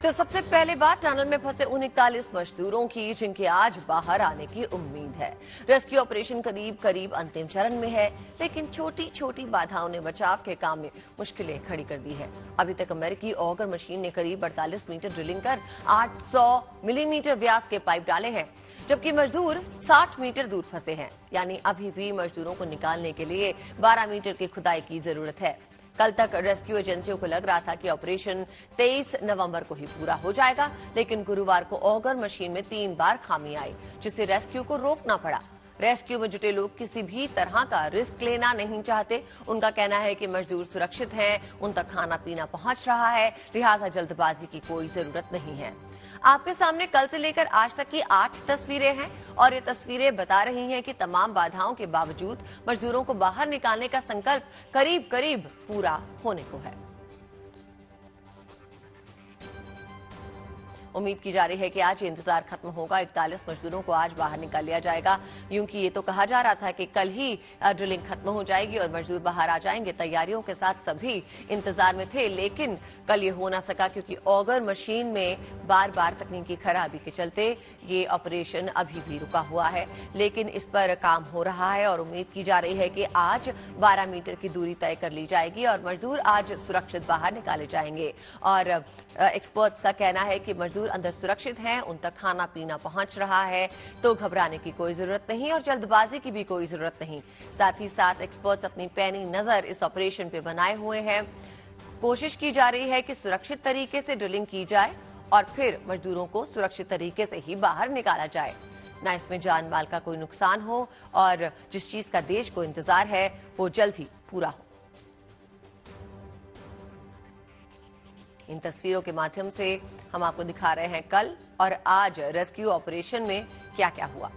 तो सबसे पहले बात टनल में फंसे उन 41 मजदूरों की जिनके आज बाहर आने की उम्मीद है। रेस्क्यू ऑपरेशन करीब करीब अंतिम चरण में है, लेकिन छोटी छोटी बाधाओं ने बचाव के काम में मुश्किलें खड़ी कर दी है। अभी तक अमेरिकी ऑगर मशीन ने करीब 48 मीटर ड्रिलिंग कर 800 मिलीमीटर व्यास के पाइप डाले हैं, जबकि मजदूर 60 मीटर दूर फंसे हैं। यानी अभी भी मजदूरों को निकालने के लिए 12 मीटर की खुदाई की जरूरत है। कल तक रेस्क्यू एजेंसियों को लग रहा था कि ऑपरेशन 23 नवंबर को ही पूरा हो जाएगा, लेकिन गुरुवार को ऑगर मशीन में 3 बार खामी आई, जिससे रेस्क्यू को रोकना पड़ा। रेस्क्यू में जुटे लोग किसी भी तरह का रिस्क लेना नहीं चाहते। उनका कहना है कि मजदूर सुरक्षित हैं, उन तक खाना पीना पहुंच रहा है, लिहाजा जल्दबाजी की कोई जरूरत नहीं है। आपके सामने कल से लेकर आज तक की 8 तस्वीरें हैं और ये तस्वीरें बता रही हैं कि तमाम बाधाओं के बावजूद मजदूरों को बाहर निकालने का संकल्प करीब करीब पूरा होने को है। उम्मीद की जा रही है कि आज इंतजार खत्म होगा। 41 मजदूरों को आज बाहर निकाल लिया जाएगा, यूंकि ये तो कहा जा रहा था कि कल ही ड्रिलिंग खत्म हो जाएगी और मजदूर बाहर आ जाएंगे। तैयारियों के साथ सभी इंतजार में थे, लेकिन कल ये हो ना सका क्योंकि ऑगर मशीन में बार बार तकनीकी खराबी के चलते ये ऑपरेशन अभी भी रुका हुआ है। लेकिन इस पर काम हो रहा है और उम्मीद की जा रही है कि आज 12 मीटर की दूरी तय कर ली जाएगी और मजदूर आज सुरक्षित बाहर निकाले जाएंगे। और एक्सपर्ट्स का कहना है कि मजदूर अंदर सुरक्षित हैं, उन तक खाना पीना पहुंच रहा है, तो घबराने की कोई जरूरत नहीं और जल्दबाजी की भी कोई जरूरत नहीं। साथ ही साथ एक्सपर्ट्स अपनी पैनी नजर इस ऑपरेशन पे बनाए हुए हैं। कोशिश की जा रही है कि सुरक्षित तरीके से ड्रिलिंग की जाए और फिर मजदूरों को सुरक्षित तरीके से ही बाहर निकाला जाए, ना इसमें जान माल का कोई नुकसान हो और जिस चीज का देश को इंतजार है वो जल्द ही पूरा हो। इन तस्वीरों के माध्यम से हम आपको दिखा रहे हैं कल और आज रेस्क्यू ऑपरेशन में क्या क्या हुआ।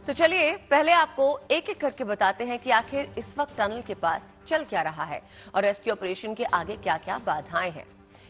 तो चलिए पहले आपको एक एक करके बताते हैं कि आखिर इस वक्त टनल के पास चल क्या रहा है और रेस्क्यू ऑपरेशन के आगे क्या क्या बाधाएं हैं।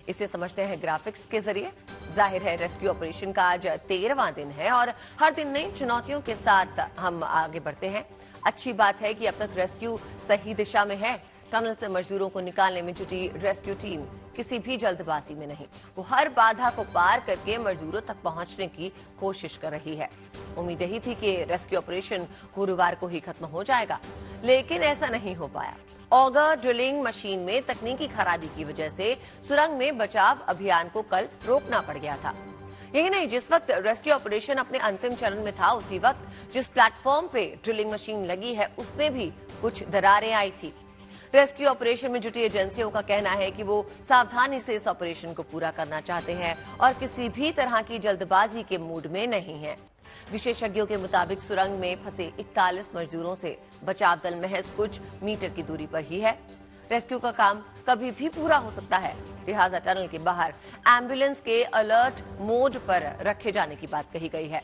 इसे समझते हैं ग्राफिक्स के जरिए। जाहिर है रेस्क्यू ऑपरेशन का आज 13वां दिन है और हर दिन नई चुनौतियों के साथ हम आगे बढ़ते हैं। अच्छी बात है कि अब तक रेस्क्यू सही दिशा में है। टनल से मजदूरों को निकालने में जुटी रेस्क्यू टीम किसी भी जल्दबाजी में नहीं, वो हर बाधा को पार करके मजदूरों तक पहुंचने की कोशिश कर रही है। उम्मीद यही थी कि रेस्क्यू ऑपरेशन गुरुवार को ही खत्म हो जाएगा, लेकिन ऐसा नहीं हो पाया। ऑगर ड्रिलिंग मशीन में तकनीकी खराबी की वजह से सुरंग में बचाव अभियान को कल रोकना पड़ गया था। यही नहीं, जिस वक्त रेस्क्यू ऑपरेशन अपने अंतिम चरण में था, उसी वक्त जिस प्लेटफॉर्म पे ड्रिलिंग मशीन लगी है उसमें भी कुछ दरारें आई थी। रेस्क्यू ऑपरेशन में जुटी एजेंसियों का कहना है कि वो सावधानी से इस ऑपरेशन को पूरा करना चाहते हैं और किसी भी तरह की जल्दबाजी के मूड में नहीं है। विशेषज्ञों के मुताबिक सुरंग में फंसे 41 मजदूरों से बचाव दल महज कुछ मीटर की दूरी पर ही है। रेस्क्यू का काम कभी भी पूरा हो सकता है, लिहाजा टनल के बाहर एम्बुलेंस के अलर्ट मोड पर रखे जाने की बात कही गई है।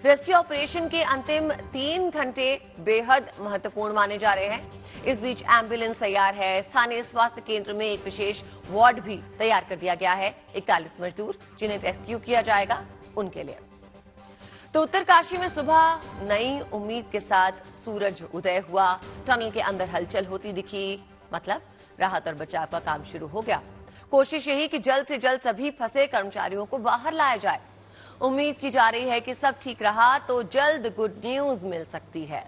रेस्क्यू ऑपरेशन के अंतिम 3 घंटे बेहद महत्वपूर्ण माने जा रहे हैं। इस बीच एम्बुलेंस तैयार है। स्थानीय स्वास्थ्य केंद्र में एक विशेष वार्ड भी तैयार कर दिया गया है। 41 मजदूर जिन्हें रेस्क्यू किया जाएगा उनके लिए। तो उत्तरकाशी में सुबह नई उम्मीद के साथ सूरज उदय हुआ। टनल के अंदर हलचल होती दिखी, मतलब राहत और बचाव का काम शुरू हो गया। कोशिश यही कि जल्द से जल्द सभी फंसे कर्मचारियों को बाहर लाया जाए। उम्मीद की जा रही है कि सब ठीक रहा तो जल्द गुड न्यूज मिल सकती है।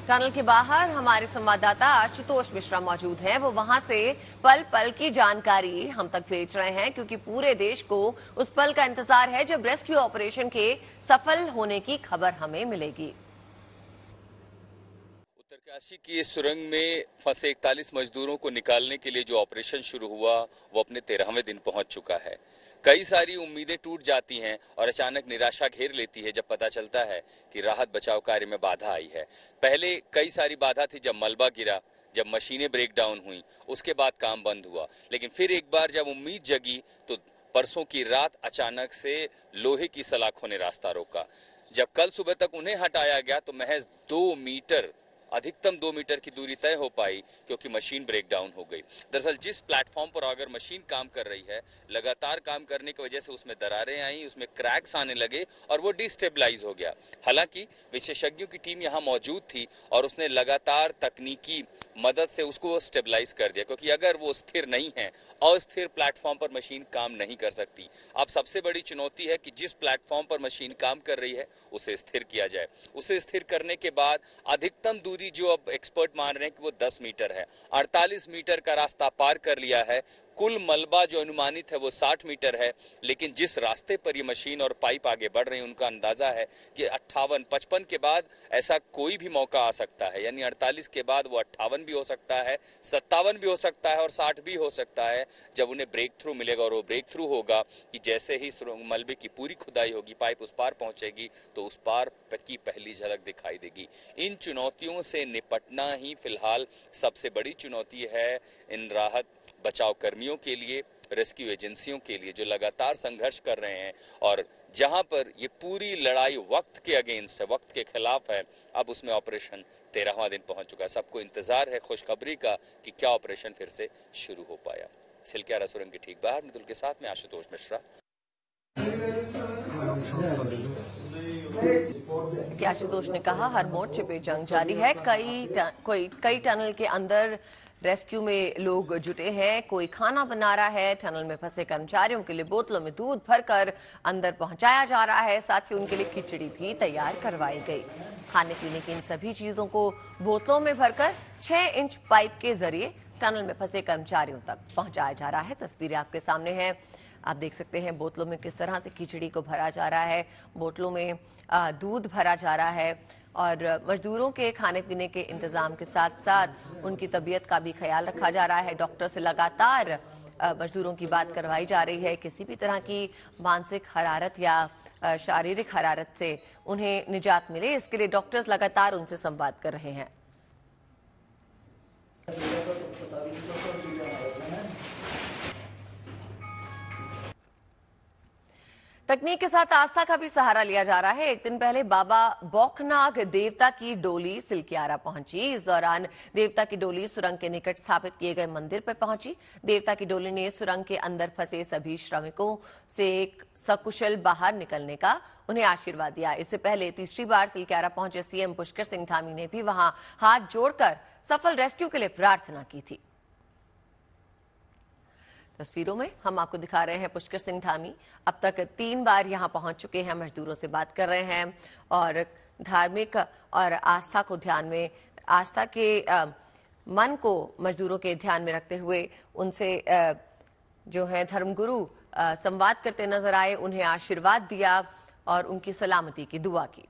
टनल के बाहर हमारे संवाददाता आशुतोष मिश्रा मौजूद हैं। वो वहां से पल पल की जानकारी हम तक भेज रहे हैं, क्योंकि पूरे देश को उस पल का इंतजार है जब रेस्क्यू ऑपरेशन के सफल होने की खबर हमें मिलेगी। उत्तरकाशी की इस सुरंग में फंसे 41 मजदूरों को निकालने के लिए जो ऑपरेशन शुरू हुआ वो अपने 13वें दिन पहुंच चुका है। कई सारी उम्मीदें टूट जाती हैं और अचानक निराशा घेर लेती है जब पता चलता है कि राहत बचाव कार्य में बाधा आई है। पहले कई सारी बाधा थी, जब मलबा गिरा, जब मशीनें ब्रेक डाउन हुई, उसके बाद काम बंद हुआ। लेकिन फिर एक बार जब उम्मीद जगी तो परसों की रात अचानक से लोहे की सलाखों ने रास्ता रोका। जब कल सुबह तक उन्हें हटाया गया तो महज 2 मीटर अधिकतम 2 मीटर की दूरी तय हो पाई क्योंकि मशीन ब्रेक डाउन हो गई। दरअसल जिस प्लेटफॉर्म पर अगर मशीन काम कर रही है, लगातार काम करने की वजह से उसमें दरारें आई, उसमें क्रैक्स आने लगे और वो डिस्टेबलाइज हो गया। हालांकि विशेषज्ञों की टीम यहाँ मौजूद थी और उसने लगातार तकनीकी मदद से उसको स्टेबलाइज कर दिया, क्योंकि अगर वो स्थिर नहीं है, अस्थिर प्लेटफॉर्म पर मशीन काम नहीं कर सकती। अब सबसे बड़ी चुनौती है कि जिस प्लेटफॉर्म पर मशीन काम कर रही है उसे स्थिर किया जाए। उसे स्थिर करने के बाद अधिकतम दूरी जो अब एक्सपर्ट मान रहे हैं कि वो 10 मीटर है, 48 मीटर का रास्ता पार कर लिया है। कुल मलबा जो अनुमानित है वो 60 मीटर है, लेकिन जिस रास्ते पर ये मशीन और पाइप आगे बढ़ रहे हैं उनका अंदाजा है कि 58-55 के बाद ऐसा कोई भी मौका आ सकता है, यानी 48 के बाद वो 58 भी हो सकता है, 57 भी हो सकता है और 60 भी हो सकता है, जब उन्हें ब्रेक थ्रू मिलेगा। और वो ब्रेक थ्रू होगा कि जैसे ही मलबे की पूरी खुदाई होगी, पाइप उस पार पहुंचेगी तो उस पार की पहली झलक दिखाई देगी। इन चुनौतियों से निपटना ही फिलहाल सबसे बड़ी चुनौती है इन राहत बचाव कर्मियों के लिए, रेस्क्यू एजेंसियों के लिए, जो लगातार संघर्ष कर रहे हैं। और जहां पर ये पूरी लड़ाई वक्त के अगेंस्ट है, वक्त के खिलाफ है, अब उसमें ऑपरेशन 13वां दिन पहुंच चुका है। सबको इंतजार है खुशखबरी का कि क्या ऑपरेशन फिर से शुरू हो पाया। सिलक्यारा सुरंग के ठीक बाहर मितुल के साथ में आशुतोष मिश्रा। आशुतोष ने कहा, हर मोर्चे पे जंग जारी है। कई टनल के अंदर रेस्क्यू में लोग जुटे हैं, कोई खाना बना रहा है, टनल में फंसे कर्मचारियों के लिए बोतलों में दूध भरकर अंदर पहुंचाया जा रहा है, साथ ही उनके लिए खिचड़ी भी तैयार करवाई गई। खाने पीने की इन सभी चीजों को बोतलों में भरकर 6 इंच पाइप के जरिए टनल में फंसे कर्मचारियों तक पहुंचाया जा रहा है। तस्वीरें आपके सामने हैं, आप देख सकते हैं बोतलों में किस तरह से खिचड़ी को भरा जा रहा है, बोतलों में दूध भरा जा रहा है और मजदूरों के खाने पीने के इंतजाम के साथ साथ उनकी तबीयत का भी ख्याल रखा जा रहा है। डॉक्टर से लगातार मजदूरों की बात करवाई जा रही है, किसी भी तरह की मानसिक हरारत या शारीरिक हरारत से उन्हें निजात मिले, इसके लिए डॉक्टर्स लगातार उनसे संवाद कर रहे हैं। तकनीक के साथ आस्था का भी सहारा लिया जा रहा है। एक दिन पहले बाबा बौखनाग देवता की डोली सिलक्यारा पहुंची। इस दौरान देवता की डोली सुरंग के निकट स्थापित किए गए मंदिर पर पहुंची। देवता की डोली ने सुरंग के अंदर फंसे सभी श्रमिकों से एक सकुशल बाहर निकलने का उन्हें आशीर्वाद दिया। इससे पहले तीसरी बार सिलक्यारा पहुंचे सीएम पुष्कर सिंह धामी ने भी वहां हाथ जोड़कर सफल रेस्क्यू के लिए प्रार्थना की थी। तस्वीरों में हम आपको दिखा रहे हैं पुष्कर सिंह धामी अब तक 3 बार यहां पहुंच चुके हैं, मजदूरों से बात कर रहे हैं और धार्मिक और आस्था को ध्यान में, आस्था के मन को मजदूरों के ध्यान में रखते हुए उनसे जो है धर्मगुरु संवाद करते नजर आए, उन्हें आशीर्वाद दिया और उनकी सलामती की दुआ की।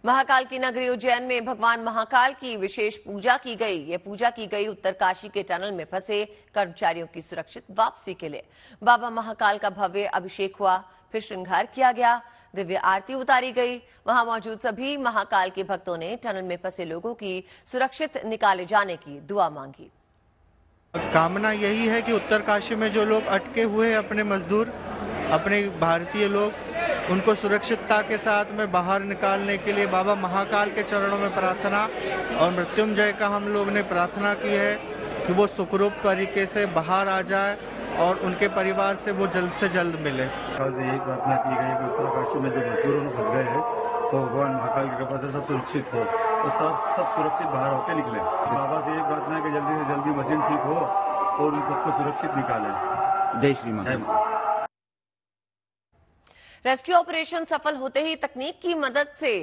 महाकाल की नगरी उज्जैन में भगवान महाकाल की विशेष पूजा की गई। ये पूजा की गई उत्तरकाशी के टनल में फंसे कर्मचारियों की सुरक्षित वापसी के लिए। बाबा महाकाल का भव्य अभिषेक हुआ, फिर श्रृंगार किया गया, दिव्य आरती उतारी गई। वहां मौजूद सभी महाकाल के भक्तों ने टनल में फंसे लोगों की सुरक्षित निकाले जाने की दुआ मांगी। कामना यही है कि उत्तरकाशी में जो लोग अटके हुए हैं, अपने मजदूर, अपने भारतीय लोग, उनको सुरक्षितता के साथ में बाहर निकालने के लिए बाबा महाकाल के चरणों में प्रार्थना और मृत्युंजय का हम लोग ने प्रार्थना की है कि वो सुखरूप तरीके से बाहर आ जाए और उनके परिवार से वो जल्द से जल्द मिले। यही प्रार्थना की गई कि उत्तरकाशी में जो मजदूरों में फंस गए हैं तो भगवान महाकाल की कृपा से सब सुरक्षित हो और सब सुरक्षित बाहर होकर निकले। बाबा से यही प्रार्थना है कि जल्दी से जल्दी मशीन ठीक हो और उन सबको सुरक्षित निकाले। जय श्री महाकाल। रेस्क्यू ऑपरेशन सफल होते ही तकनीक की मदद से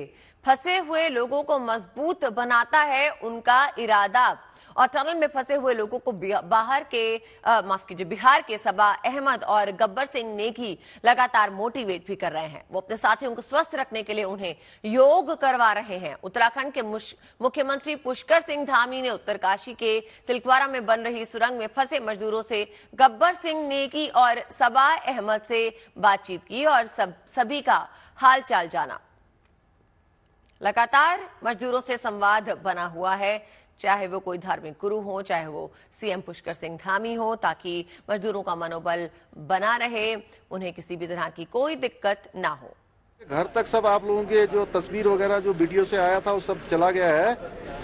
फंसे हुए लोगों को मजबूत बनाता है उनका इरादा और टनल में फंसे हुए लोगों को बिहार के सबा अहमद और गब्बर सिंह नेगी लगातार मोटिवेट भी कर रहे हैं। वो अपने साथियों को स्वस्थ रखने के लिए उन्हें योग करवा रहे हैं। उत्तराखंड के मुख्यमंत्री पुष्कर सिंह धामी ने उत्तरकाशी के सिलक्वारा में बन रही सुरंग में फंसे मजदूरों से गब्बर सिंह नेगी और सबा अहमद से बातचीत की और सभी का हालचाल जाना। लगातार मजदूरों से संवाद बना हुआ है। चाहे वो कोई धार्मिक गुरु हो, चाहे वो सीएम पुष्कर सिंह धामी हो, ताकि मजदूरों का मनोबल बना रहे, उन्हें किसी भी तरह की कोई दिक्कत ना हो। घर तक सब आप लोगों के जो तस्वीर वगैरह जो वीडियो से आया था वो सब चला गया है,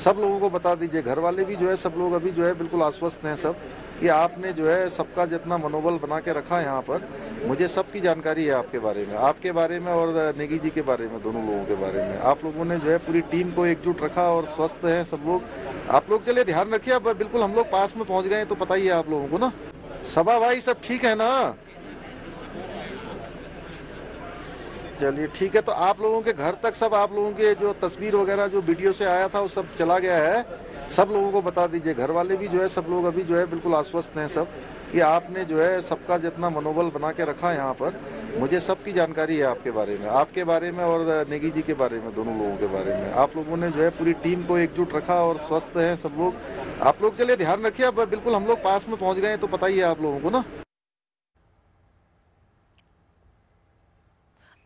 सब लोगों को बता दीजिए। घर वाले भी जो है सब लोग अभी जो है बिल्कुल आश्वस्त हैं सब कि आपने जो है सबका जितना मनोबल बना के रखा यहाँ पर, मुझे सबकी जानकारी है आपके बारे में और नेगी जी के बारे में, दोनों लोगों के बारे में। आप लोगों ने जो है पूरी टीम को एकजुट रखा और स्वस्थ है सब लोग। आप लोग चलिए ध्यान रखिए, अब बिल्कुल हम लोग पास में पहुँच गए तो पता ही है आप लोगों को ना। सभा भाई सब ठीक है ना? चलिए ठीक है, तो आप लोगों के घर तक सब आप लोगों के जो तस्वीर वगैरह जो वीडियो से आया था वो सब चला गया है, सब लोगों को बता दीजिए। घर वाले भी जो है सब लोग अभी जो है बिल्कुल आश्वस्त हैं सब कि आपने जो है सबका जितना मनोबल बना के रखा यहाँ पर, मुझे सबकी जानकारी है आपके बारे में और नेगी जी के बारे में, दोनों लोगों के बारे में। आप लोगों ने जो है पूरी टीम को एकजुट रखा और स्वस्थ है सब लोग। आप लोग चलिए ध्यान रखिए, अब बिल्कुल हम लोग पास में पहुँच गए तो पता ही है आप लोगों को ना।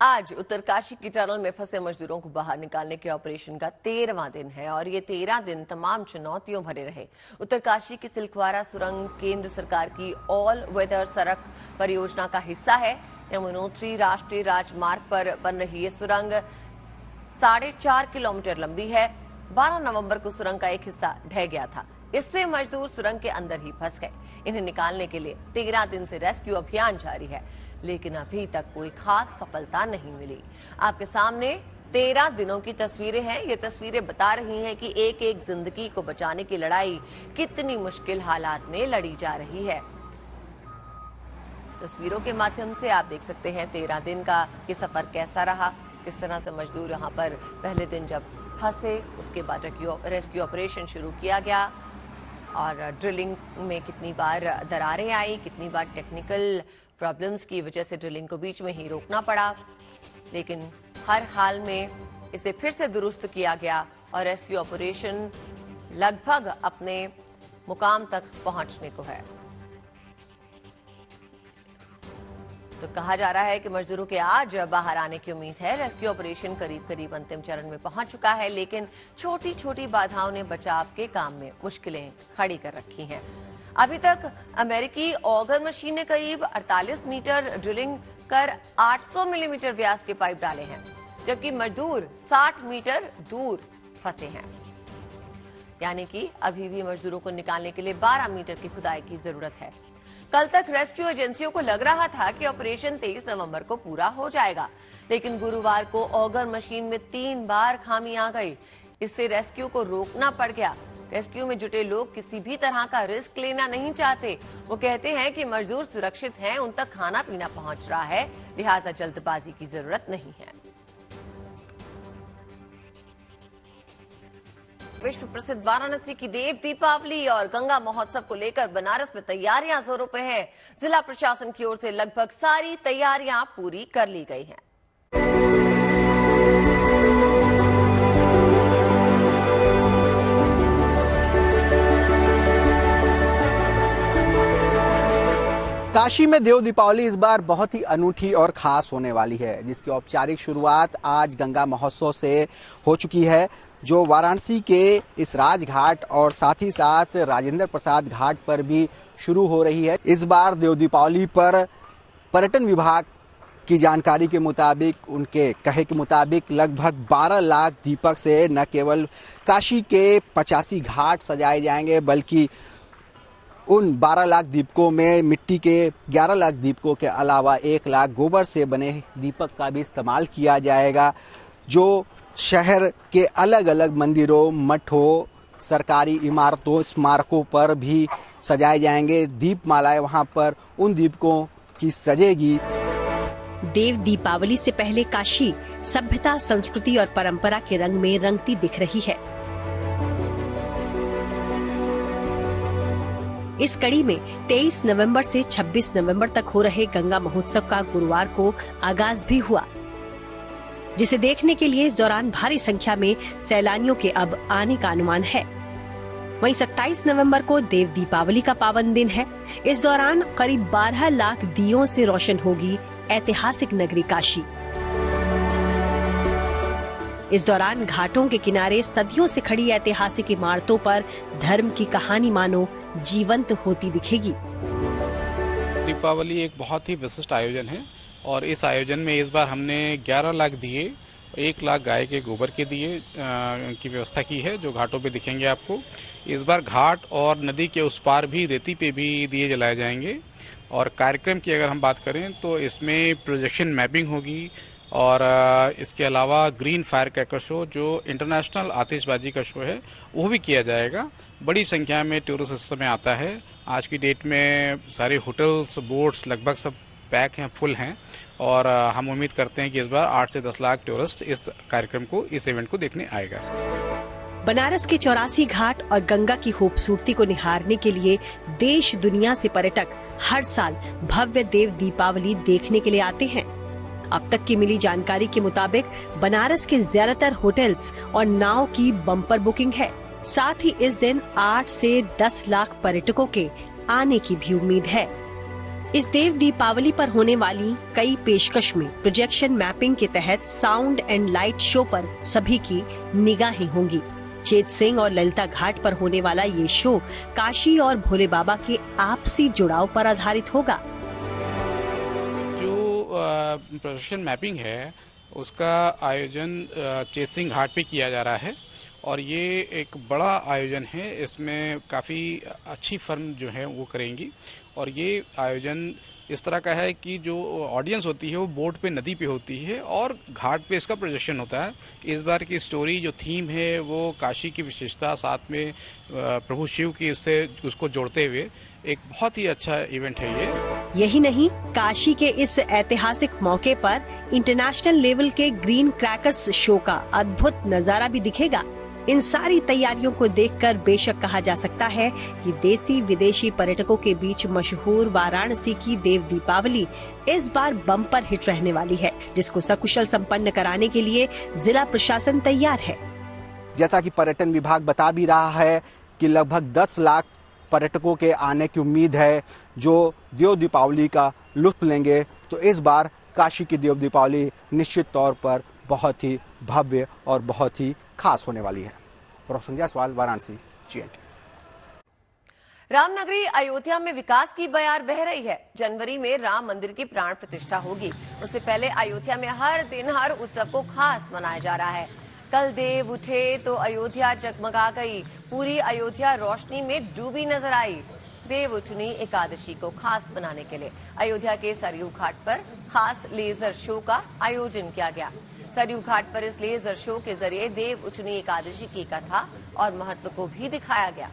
आज उत्तरकाशी की टनल में फंसे मजदूरों को बाहर निकालने के ऑपरेशन का 13वां दिन है और ये 13 दिन तमाम चुनौतियों भरे रहे। उत्तरकाशी की सिलखवाड़ा सुरंग केंद्र सरकार की ऑल वेदर सड़क परियोजना का हिस्सा है। यमुनोत्री राष्ट्रीय राजमार्ग पर बन रही ये सुरंग 4.5 किलोमीटर लंबी है। 12 नवंबर को सुरंग का एक हिस्सा ढह गया था, इससे मजदूर सुरंग के अंदर ही फंस गए। इन्हें निकालने के लिए 13 दिन से रेस्क्यू अभियान जारी है, लेकिन अभी तक कोई खास सफलता नहीं मिली। आपके सामने 13 दिनों की तस्वीरें हैं। ये तस्वीरें बता रही हैं कि एक एक जिंदगी को बचाने की लड़ाई कितनी मुश्किल हालात में लड़ी जा रही है। तस्वीरों के माध्यम से आप देख सकते हैं 13 दिन का ये सफर कैसा रहा, किस तरह से मजदूर यहाँ पर पहले दिन जब फंसे, उसके बाद रेस्क्यू ऑपरेशन शुरू किया गया और ड्रिलिंग में कितनी बार दरारें आई, कितनी बार टेक्निकल प्रॉब्लम्स की वजह से ड्रिलिंग को बीच में ही रोकना पड़ा, लेकिन हर हाल में इसे फिर से दुरुस्त किया गया और रेस्क्यू ऑपरेशन लगभग अपने मुकाम तक पहुंचने को है। तो कहा जा रहा है कि मजदूरों के आज बाहर आने की उम्मीद है। रेस्क्यू ऑपरेशन करीब करीब अंतिम चरण में पहुंच चुका है, लेकिन छोटी छोटी बाधाओं ने बचाव के काम में मुश्किलें खड़ी कर रखी हैं। अभी तक अमेरिकी ऑगर मशीन ने करीब 48 मीटर ड्रिलिंग कर 800 मिलीमीटर व्यास के पाइप डाले हैं, जबकि मजदूर 60 मीटर दूर फंसे हैं। यानी कि अभी भी मजदूरों को निकालने के लिए 12 मीटर की खुदाई की जरूरत है। कल तक रेस्क्यू एजेंसियों को लग रहा था कि ऑपरेशन 23 नवंबर को पूरा हो जाएगा, लेकिन गुरुवार को ऑगर मशीन में 3 बार खामी आ गई। इससे रेस्क्यू को रोकना पड़ गया। रेस्क्यू में जुटे लोग किसी भी तरह का रिस्क लेना नहीं चाहते। वो कहते हैं कि मजदूर सुरक्षित हैं, उन तक खाना पीना पहुंच रहा है, लिहाजा जल्दबाजी की जरूरत नहीं है। विश्व प्रसिद्ध वाराणसी की देव दीपावली और गंगा महोत्सव को लेकर बनारस में तैयारियां जोरों पे हैं। जिला प्रशासन की ओर से लगभग सारी तैयारियां पूरी कर ली गई हैं। काशी में देव दीपावली इस बार बहुत ही अनूठी और खास होने वाली है, जिसकी औपचारिक शुरुआत आज गंगा महोत्सव से हो चुकी है, जो वाराणसी के इस राजघाट और साथ ही साथ राजेंद्र प्रसाद घाट पर भी शुरू हो रही है। इस बार देव दीपावली पर पर्यटन विभाग की जानकारी के मुताबिक, उनके कहे के मुताबिक लगभग 12 लाख दीपक से न केवल काशी के 85 घाट सजाए जाएंगे, बल्कि उन 12 लाख दीपकों में मिट्टी के 11 लाख दीपकों के अलावा 1 लाख गोबर से बने दीपक का भी इस्तेमाल किया जाएगा, जो शहर के अलग अलग मंदिरों, मठों, सरकारी इमारतों, स्मारकों पर भी सजाए जाएंगे। दीपमालाएं वहां पर उन दीपकों की सजेगी। देव दीपावली से पहले काशी सभ्यता, संस्कृति और परंपरा के रंग में रंगती दिख रही है। इस कड़ी में 23 नवंबर से 26 नवंबर तक हो रहे गंगा महोत्सव का गुरुवार को आगाज भी हुआ, जिसे देखने के लिए इस दौरान भारी संख्या में सैलानियों के अब आने का अनुमान है। वहीं 27 नवंबर को देव दीपावली का पावन दिन है। इस दौरान करीब 12 लाख दियों से रोशन होगी ऐतिहासिक नगरी काशी। इस दौरान घाटों के किनारे सदियों से खड़ी ऐतिहासिक इमारतों पर धर्म की कहानी मानो जीवंत होती दिखेगी। दीपावली एक बहुत ही विशिष्ट आयोजन है और इस आयोजन में इस बार हमने 11 लाख दिए, 1 लाख गाय के गोबर के दिए की व्यवस्था की है, जो घाटों पे दिखेंगे आपको। इस बार घाट और नदी के उस पार भी रेती पे भी दिए जलाए जाएंगे। और कार्यक्रम की अगर हम बात करें तो इसमें प्रोजेक्शन मैपिंग होगी और इसके अलावा ग्रीन फायर क्रैकर शो, जो इंटरनेशनल आतिशबाजी का शो है, वो भी किया जाएगा। बड़ी संख्या में टूरिस्ट इस समय आता है। आज की डेट में सारे होटल्स, बोट्स लगभग सब पैक हैं, फुल हैं और हम उम्मीद करते हैं कि इस बार 8 से 10 लाख टूरिस्ट इस कार्यक्रम को, इस इवेंट को देखने आएगा। बनारस के 84 घाट और गंगा की खूबसूरती को निहारने के लिए देश दुनिया से पर्यटक हर साल भव्य देव दीपावली देखने के लिए आते हैं। अब तक की मिली जानकारी के मुताबिक बनारस के ज्यादातर होटल्स और नाव की बम्पर बुकिंग है। साथ ही इस दिन 8 से 10 लाख पर्यटकों के आने की भी उम्मीद है। इस देव दीपावली पर होने वाली कई पेशकश में प्रोजेक्शन मैपिंग के तहत साउंड एंड लाइट शो पर सभी की निगाहें होंगी। चेत सिंह और ललिता घाट पर होने वाला ये शो काशी और भोले बाबा के आपसी जुड़ाव पर आधारित होगा। जो प्रोजेक्शन मैपिंग है उसका आयोजन चेत सिंह घाट पे किया जा रहा है और ये एक बड़ा आयोजन है। इसमें काफ़ी अच्छी फर्म जो है वो करेंगी और ये आयोजन इस तरह का है कि जो ऑडियंस होती है वो बोट पे, नदी पे होती है और घाट पे इसका प्रोजेक्शन होता है। इस बार की स्टोरी जो थीम है वो काशी की विशेषता, साथ में प्रभु शिव की, उससे उसको जोड़ते हुए एक बहुत ही अच्छा इवेंट है ये। यही नहीं, काशी के इस ऐतिहासिक मौके पर इंटरनेशनल लेवल के ग्रीन क्रैकर्स शो का अद्भुत नजारा भी दिखेगा। इन सारी तैयारियों को देखकर बेशक कहा जा सकता है कि देसी विदेशी पर्यटकों के बीच मशहूर वाराणसी की देव दीपावली इस बार बम्पर हिट रहने वाली है, जिसको सकुशल संपन्न कराने के लिए जिला प्रशासन तैयार है। जैसा कि पर्यटन विभाग बता भी रहा है कि लगभग 10 लाख पर्यटकों के आने की उम्मीद है जो देव दीपावली का लुत्फ लेंगे। तो इस बार काशी की देव दीपावली निश्चित तौर पर बहुत ही भव्य और बहुत ही खास होने वाली है। रोशन जायसवाल, वाराणसी, GNT। रामनगरी अयोध्या में विकास की बयार बह रही है। जनवरी में राम मंदिर की प्राण प्रतिष्ठा होगी। उससे पहले अयोध्या में हर दिन हर उत्सव को खास मनाया जा रहा है। कल देव उठे तो अयोध्या जगमगा गई। पूरी अयोध्या रोशनी में डूबी नजर आई। देव उठनी एकादशी को खास बनाने के लिए अयोध्या के सरयू घाट पर खास लेजर शो का आयोजन किया गया। सरयू घाट पर इस लेजर शो के जरिए देव उठनी एकादशी की कथा और महत्व को भी दिखाया गया।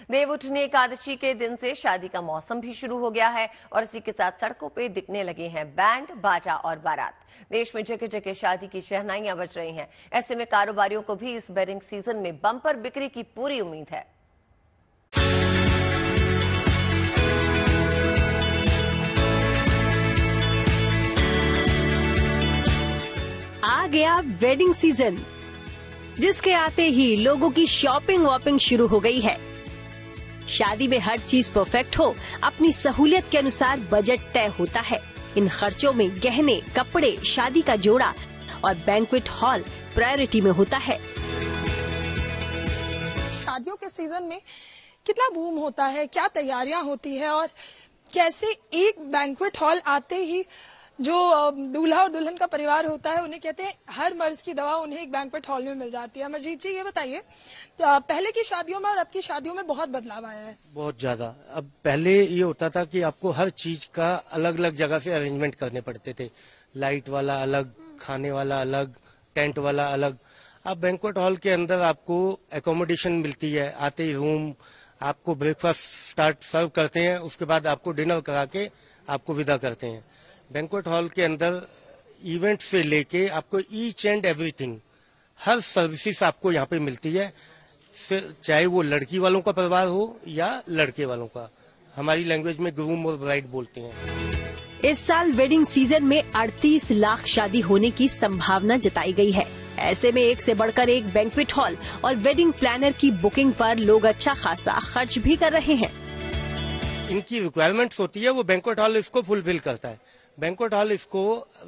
देव उठनी एकादशी के दिन से शादी का मौसम भी शुरू हो गया है और इसी के साथ सड़कों पे दिखने लगे हैं बैंड, बाजा और बारात। देश में जगह जगह शादी की शहनाइयां बज रही हैं। ऐसे में कारोबारियों को भी इस वेडिंग सीजन में बम्पर बिक्री की पूरी उम्मीद है। आ गया वेडिंग सीजन, जिसके आते ही लोगों की शॉपिंग वॉपिंग शुरू हो गई है। शादी में हर चीज परफेक्ट हो, अपनी सहूलियत के अनुसार बजट तय होता है। इन खर्चों में गहने, कपड़े, शादी का जोड़ा और बैंक्वेट हॉल प्रायोरिटी में होता है। शादियों के सीजन में कितना बूम होता है, क्या तैयारियां होती है और कैसे एक बैंक्वेट हॉल आते ही जो दूल्हा और दुल्हन का परिवार होता है उन्हें कहते हैं हर मर्ज की दवा उन्हें एक बैंक्वेट हॉल में मिल जाती है। अमरजीत जी, ये बताइए, तो पहले की शादियों में और अब की शादियों में बहुत बदलाव आया है। बहुत ज्यादा। अब पहले ये होता था कि आपको हर चीज का अलग अलग जगह से अरेंजमेंट करने पड़ते थे। लाइट वाला अलग, खाने वाला अलग, टेंट वाला अलग। अब बैंक्वेट हॉल के अंदर आपको एकोमोडेशन मिलती है, आते ही रूम, आपको ब्रेकफास्ट सर्व करते हैं, उसके बाद आपको डिनर करा के आपको विदा करते हैं। बैंक्वेट हॉल के अंदर इवेंट से लेके आपको each and everything, her services आपको यहाँ पे मिलती है, चाहे वो लड़की वालों का परिवार हो या लड़के वालों का। हमारी लैंग्वेज में ग्रूम और ब्राइड बोलते हैं। इस साल वेडिंग सीजन में 38 लाख शादी होने की संभावना जताई गई है। ऐसे में एक से बढ़कर एक बैंक्वेट हॉल और वेडिंग प्लानर की बुकिंग पर लोग अच्छा खासा खर्च भी कर रहे हैं। इनकी रिक्वायरमेंट्स होती है वो बैंक्वेट हॉल इसको फुलफिल करता है। बैंक्वेट हॉल इसको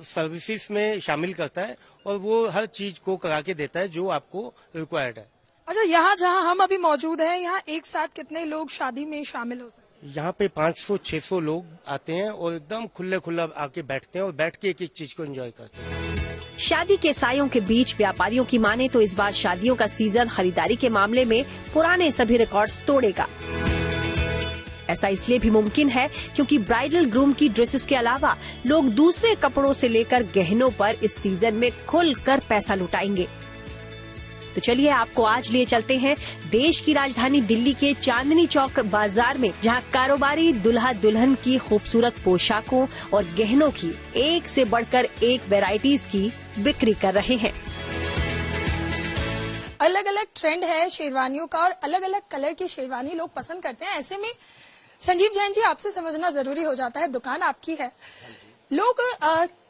सर्विसेज में शामिल करता है और वो हर चीज को करा के देता है जो आपको रिक्वायर्ड है। अच्छा, यहाँ जहाँ हम अभी मौजूद हैं, यहाँ एक साथ कितने लोग शादी में शामिल हो सकते हैं? यहाँ पे 500-600 लोग आते हैं और एकदम खुले खुला आके बैठते हैं और बैठ के एक एक चीज को एंजॉय करते हैं। शादी के सायों के बीच व्यापारियों की माने तो इस बार शादियों का सीजन खरीदारी के मामले में पुराने सभी रिकॉर्ड्स तोड़ेगा। ऐसा इसलिए भी मुमकिन है क्योंकि ब्राइडल ग्रूम की ड्रेसेस के अलावा लोग दूसरे कपड़ों से लेकर गहनों पर इस सीजन में खुलकर पैसा लुटाएंगे। तो चलिए आपको आज लिए चलते हैं देश की राजधानी दिल्ली के चांदनी चौक बाजार में, जहां कारोबारी दुल्हा दुल्हन की खूबसूरत पोशाकों और गहनों की एक से बढ़कर एक वैरायटीज की बिक्री कर रहे हैं। अलग अलग ट्रेंड है शेरवानियों का और अलग अलग कलर की शेरवानी लोग पसंद करते हैं। ऐसे में संजीव जैन जी, आपसे समझना जरूरी हो जाता है, दुकान आपकी है, लोग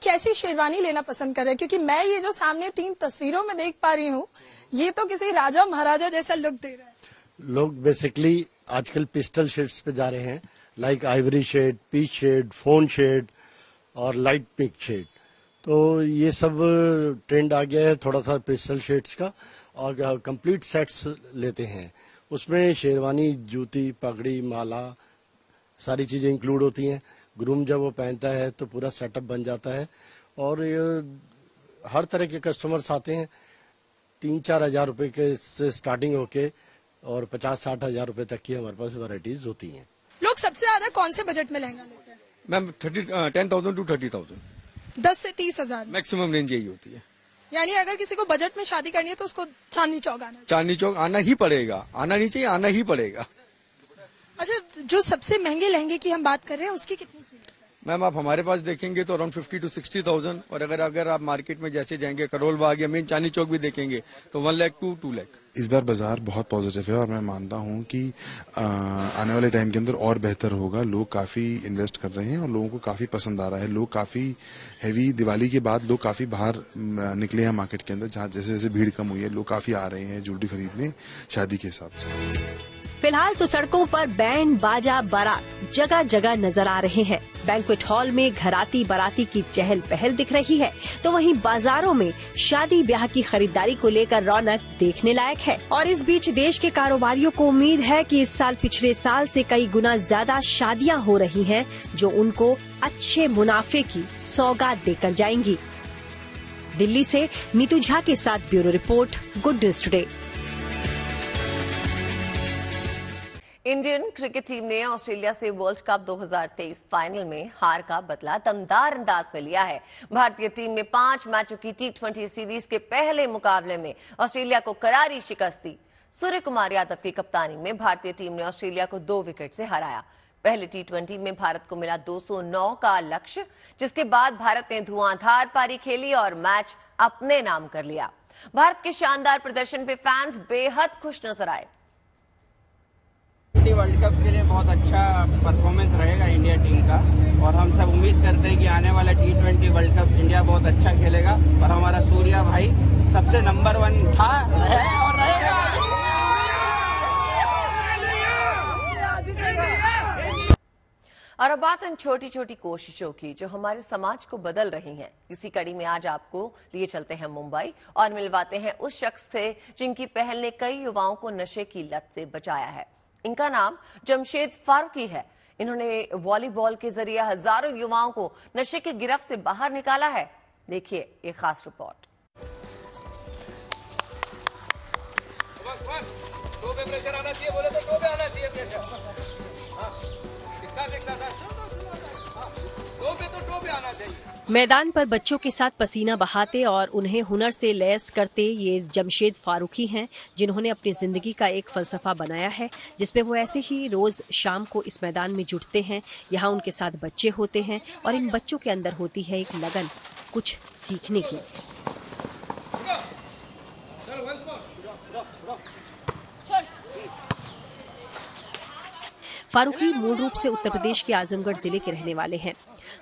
कैसी शेरवानी लेना पसंद कर रहे हैं? क्योंकि मैं ये जो सामने 3 तस्वीरों में देख पा रही हूँ, ये तो किसी राजा महाराजा जैसा लुक दे रहा है। लोग बेसिकली आजकल पिस्टल शेड्स पे जा रहे हैं, like ivory shade, peach shade, fawn shade और लाइट पिंक शेड। तो ये सब ट्रेंड आ गया है थोड़ा सा पिस्टल शेड्स का, और कंप्लीट सेट्स लेते हैं। उसमें शेरवानी, जूती, पगड़ी, माला, सारी चीजें इंक्लूड होती हैं। ग्रूम जब वो पहनता है तो पूरा सेटअप बन जाता है। और हर तरह के कस्टमर्स आते हैं, 3-4 हजार रुपए के से स्टार्टिंग होके और 50-60 हजार रुपए तक की हमारे पास वैरायटीज होती हैं। लोग सबसे ज्यादा कौन से बजट में लहंगा लेते हैं? मैम 10,000 to 30,000, 10 से 30 हजार मैक्सिमम रेंज यही होती है। यानी अगर किसी को बजट में शादी करनी है तो उसको चांदनी चौक आना चाहिए। चांदनी चौक आना ही पड़ेगा, आना नहीं चाहिए, आना ही पड़ेगा। अच्छा, जो सबसे महंगे लहंगे की हम बात कर रहे हैं उसकी कितनी कीमत है? मैम आप हमारे पास देखेंगे तो अराउंड 50 to 60,000, और अगर आप मार्केट में जैसे जाएंगे करोल बाग या मेन चांदनी चौक भी देखेंगे तो 1 लाख to 2 लाख। इस बार बाजार बहुत पॉजिटिव है और मैं मानता हूं कि आने वाले टाइम के अंदर और बेहतर होगा। लोग काफी इन्वेस्ट कर रहे हैं और लोगों को काफी पसंद आ रहा है। लोग काफी हैवी, दिवाली के बाद लोग काफी बाहर निकले हैं मार्केट के अंदर, जहां जैसे जैसे भीड़ कम हुई है, लोग काफी आ रहे हैं ज्वेलरी खरीदने शादी के हिसाब से। फिलहाल तो सड़कों पर बैंड बाजा बारात जगह जगह नजर आ रहे हैं। बैंक्वेट हॉल में घराती बाराती की चहल पहल दिख रही है, तो वहीं बाजारों में शादी ब्याह की खरीदारी को लेकर रौनक देखने लायक है। और इस बीच देश के कारोबारियों को उम्मीद है कि इस साल पिछले साल से कई गुना ज्यादा शादियां हो रही हैं, जो उनको अच्छे मुनाफे की सौगात देकर जाएंगी। दिल्ली से नीतू झा के साथ bureau report, good news today. Indian cricket team ने ऑस्ट्रेलिया से वर्ल्ड कप 2023 फाइनल में हार का बदला दमदार अंदाज में लिया है। भारतीय टीम ने 5 मैचों की T20 सीरीज के पहले मुकाबले में ऑस्ट्रेलिया को करारी शिकस्त दी। सूर्य कुमार यादव की कप्तानी में भारतीय टीम ने ऑस्ट्रेलिया को 2 विकेट से हराया। पहले T20 में भारत को मिला 209 का लक्ष्य, जिसके बाद भारत ने धुआंधार पारी खेली और मैच अपने नाम कर लिया। भारत के शानदार प्रदर्शन पे फैंस बेहद खुश नजर आए। वर्ल्ड कप के लिए बहुत अच्छा परफॉर्मेंस रहेगा इंडिया टीम का, और हम सब उम्मीद करते हैं कि आने वाला T20 वर्ल्ड कप इंडिया बहुत अच्छा खेलेगा और हमारा सूर्या भाई सबसे नंबर 1 था और रहेगा। और अब बात उन छोटी छोटी कोशिशों की जो हमारे समाज को बदल रही हैं। इसी कड़ी में आज आपको लिए चलते हैं मुंबई और मिलवाते हैं उस शख्स से जिनकी पहल ने कई युवाओं को नशे की लत से बचाया है। इनका नाम जमशेद फारूकी है। इन्होंने वॉलीबॉल के जरिए हजारों युवाओं को नशे की गिरफ्त से बाहर निकाला है। देखिए एक खास रिपोर्ट। टो पे प्रेशर आना चाहिए, बोले तो टो पे आना चाहिए प्रेशर। टो पे तो टो पे आना चाहिए। मैदान पर बच्चों के साथ पसीना बहाते और उन्हें हुनर से लैस करते ये जमशेद फारूकी हैं, जिन्होंने अपनी जिंदगी का एक फलसफा बनाया है, जिसमें वो ऐसे ही रोज शाम को इस मैदान में जुटते हैं। यहाँ उनके साथ बच्चे होते हैं और इन बच्चों के अंदर होती है एक लगन कुछ सीखने की। फारूकी मूल रूप से उत्तर प्रदेश के आजमगढ़ जिले के रहने वाले हैं।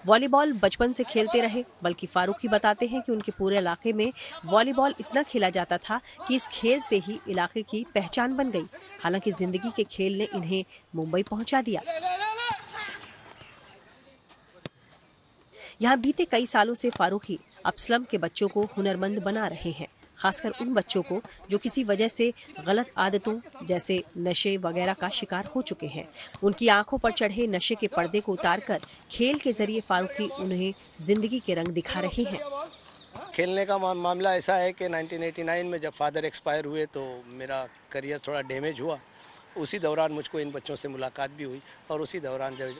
वॉलीबॉल बचपन से खेलते रहे, बल्कि फारूकी बताते हैं कि उनके पूरे इलाके में वॉलीबॉल इतना खेला जाता था कि इस खेल से ही इलाके की पहचान बन गई। हालांकि जिंदगी के खेल ने इन्हें मुंबई पहुंचा दिया। यहाँ बीते कई सालों से फारूकी अब स्लम के बच्चों को हुनरमंद बना रहे हैं, खासकर उन बच्चों को जो किसी वजह से गलत आदतों जैसे नशे वगैरह का शिकार हो चुके हैं। उनकी आंखों पर चढ़े नशे के पर्दे को उतारकर खेल के जरिए फारूकी उन्हें जिंदगी के रंग दिखा रहे हैं। खेलने का मामला ऐसा है कि 1989 में जब फादर एक्सपायर हुए तो मेरा करियर थोड़ा डैमेज हुआ। उसी दौरान मुझको इन बच्चों से मुलाकात भी हुई और उसी दौरान जब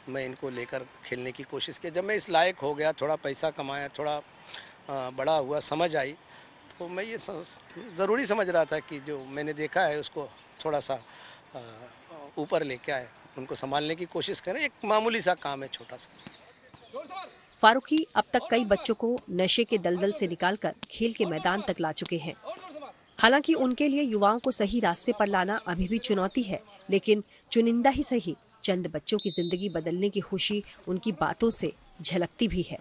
मैं इनको लेकर खेलने की कोशिश की, जब मैं इस लायक हो गया, थोड़ा पैसा कमाया, थोड़ा बड़ा हुआ, समझ आई, तो मैं ये ज़रूरी समझ रहा था कि जो मैंने देखा है उसको थोड़ा सा ऊपर लेके आए, उनको संभालने की कोशिश करें। एक मामूली सा काम है, छोटा सा। फारूकी अब तक कई बच्चों को नशे के दलदल से निकालकर खेल के मैदान तक ला चुके हैं। हालांकि उनके लिए युवाओं को सही रास्ते पर लाना अभी भी चुनौती है, लेकिन चुनिंदा ही सही चंद बच्चों की जिंदगी बदलने की खुशी उनकी बातों से झलकती भी है।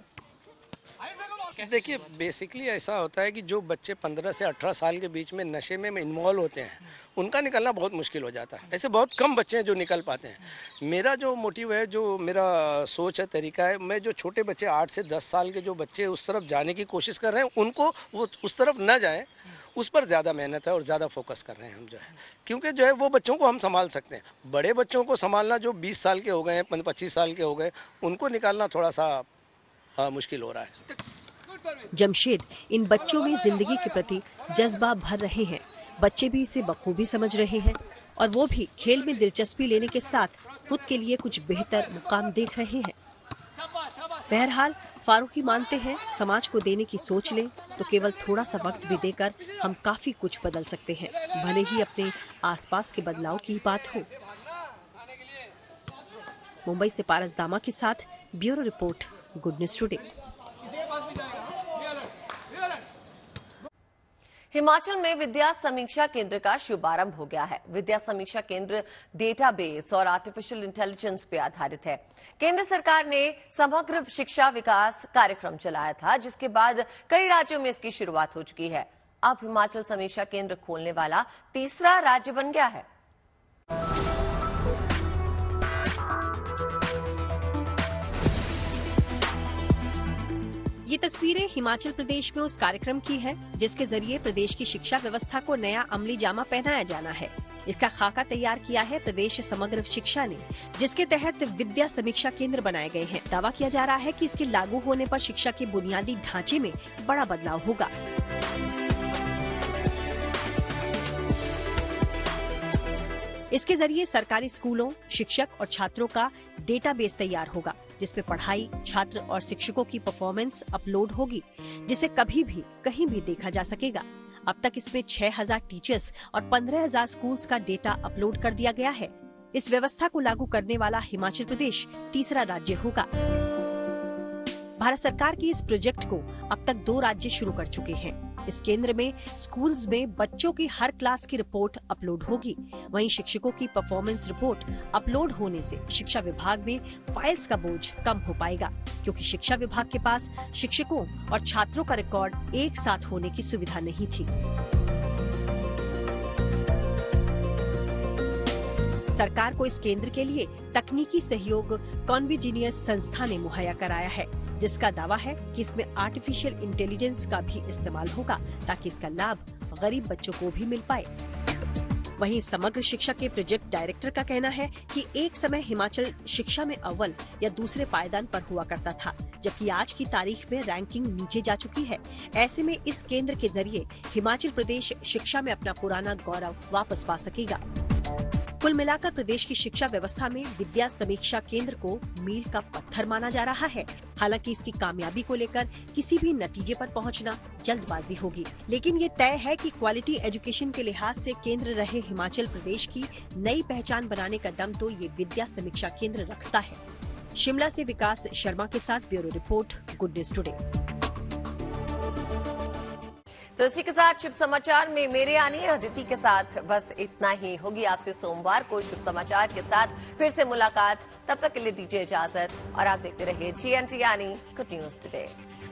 देखिए, बेसिकली ऐसा होता है कि जो बच्चे 15 से 18 साल के बीच में नशे में इन्वॉल्व होते हैं, उनका निकलना बहुत मुश्किल हो जाता है। ऐसे बहुत कम बच्चे हैं जो निकल पाते हैं। मेरा जो मोटिव है, जो मेरा सोच है, तरीका है, मैं जो छोटे बच्चे 8 से 10 साल के जो बच्चे उस तरफ जाने की कोशिश कर रहे हैं, उनको वो उस तरफ न जाएं, उस पर ज़्यादा मेहनत है और ज़्यादा फोकस कर रहे हैं हम जो है, क्योंकि जो है वो बच्चों को हम संभाल सकते हैं। बड़े बच्चों को संभालना, जो 20 साल के हो गए, 25 साल के हो गए, उनको निकालना थोड़ा सा मुश्किल हो रहा है। जमशेद इन बच्चों में जिंदगी के प्रति जज्बा भर रहे हैं। बच्चे भी इसे बखूबी समझ रहे हैं और वो भी खेल में दिलचस्पी लेने के साथ खुद के लिए कुछ बेहतर मुकाम देख रहे हैं। बहरहाल फारूकी मानते हैं, समाज को देने की सोच लें तो केवल थोड़ा सा वक्त भी देकर हम काफी कुछ बदल सकते हैं, भले ही अपने आसपास के बदलाव की बात हो। मुंबई से पारस दामा के साथ bureau report, good news today. Himachal में विद्या समीक्षा केंद्र का शुभारंभ हो गया है। विद्या समीक्षा केंद्र डेटाबेस और आर्टिफिशियल इंटेलिजेंस पे आधारित है। केंद्र सरकार ने समग्र शिक्षा विकास कार्यक्रम चलाया था, जिसके बाद कई राज्यों में इसकी शुरुआत हो चुकी है। अब हिमाचल समीक्षा केंद्र खोलने वाला तीसरा राज्य बन गया है। ये तस्वीरें हिमाचल प्रदेश में उस कार्यक्रम की है जिसके जरिए प्रदेश की शिक्षा व्यवस्था को नया अमली जामा पहनाया जाना है। इसका खाका तैयार किया है प्रदेश समग्र शिक्षा ने, जिसके तहत विद्या समीक्षा केंद्र बनाए गए हैं। दावा किया जा रहा है कि इसके लागू होने पर शिक्षा के बुनियादी ढांचे में बड़ा बदलाव होगा। इसके जरिए सरकारी स्कूलों, शिक्षक और छात्रों का डेटाबेस तैयार होगा, जिसपे पढ़ाई, छात्र और शिक्षकों की परफॉर्मेंस अपलोड होगी, जिसे कभी भी कहीं भी देखा जा सकेगा। अब तक इसमें 6000 टीचर्स और 15000 स्कूल्स का डेटा अपलोड कर दिया गया है। इस व्यवस्था को लागू करने वाला हिमाचल प्रदेश तीसरा राज्य होगा। भारत सरकार की इस प्रोजेक्ट को अब तक 2 राज्य शुरू कर चुके हैं। इस केंद्र में स्कूल्स में बच्चों की हर क्लास की रिपोर्ट अपलोड होगी। वहीं शिक्षकों की परफॉर्मेंस रिपोर्ट अपलोड होने से शिक्षा विभाग में फाइल्स का बोझ कम हो पाएगा, क्योंकि शिक्षा विभाग के पास शिक्षकों और छात्रों का रिकॉर्ड एक साथ होने की सुविधा नहीं थी। सरकार को इस केंद्र के लिए तकनीकी सहयोग कॉन्विजिनियस संस्था ने मुहैया कराया है, जिसका दावा है कि इसमें आर्टिफिशियल इंटेलिजेंस का भी इस्तेमाल होगा, ताकि इसका लाभ गरीब बच्चों को भी मिल पाए। वहीं समग्र शिक्षा के प्रोजेक्ट डायरेक्टर का कहना है कि एक समय हिमाचल शिक्षा में अव्वल या दूसरे पायदान पर हुआ करता था, जबकि आज की तारीख में रैंकिंग नीचे जा चुकी है। ऐसे में इस केंद्र के जरिए हिमाचल प्रदेश शिक्षा में अपना पुराना गौरव वापस पा सकेगा। कुल मिलाकर प्रदेश की शिक्षा व्यवस्था में विद्या समीक्षा केंद्र को मील का पत्थर माना जा रहा है। हालांकि इसकी कामयाबी को लेकर किसी भी नतीजे पर पहुंचना जल्दबाजी होगी, लेकिन ये तय है कि क्वालिटी एजुकेशन के लिहाज से केंद्र रहे हिमाचल प्रदेश की नई पहचान बनाने का दम तो ये विद्या समीक्षा केंद्र रखता है। शिमला से विकास शर्मा के साथ bureau report, good news today. तो इसी के साथ शुभ समाचार में मेरे यानी अदिति के साथ बस इतना ही। होगी आपसे सोमवार को शुभ समाचार के साथ फिर से मुलाकात। तब तक के लिए दीजिए इजाजत और आप देखते रहिए GNT यानी गुड न्यूज टुडे।